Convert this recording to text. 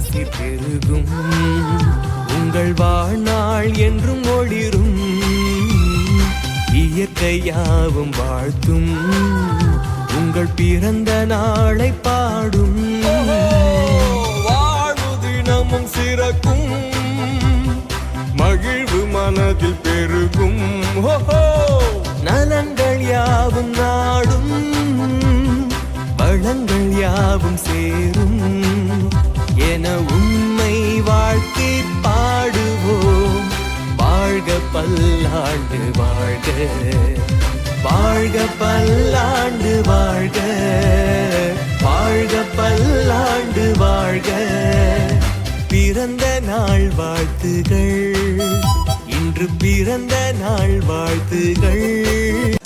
ஆசி பெருகும். உங்கள் வாழ்நாள் என்றும் ஒளிரும். இயற்கையாவும் வாழ்த்தும். உங்கள் பிறந்த நாளை பாடும். வாழ்வு தினமும் சிறக்கும். மகிழ்வு மனதில் பெருகும். நலன்கள் யாவும் நாடும். வளங்கள் யாவும் சேரும் என உண்மை வாழ்க்கை பாடுவோம். வாழ்க பல்லாண்டு வாழ்க. வாழ்க பல்லாண்டு வாழ்க. வாழ்க பல்லாண்டு வாழ்க. பிறந்த நாள் வாழ்த்துகள். இன்று பிறந்த நாள் வாழ்த்துகள்.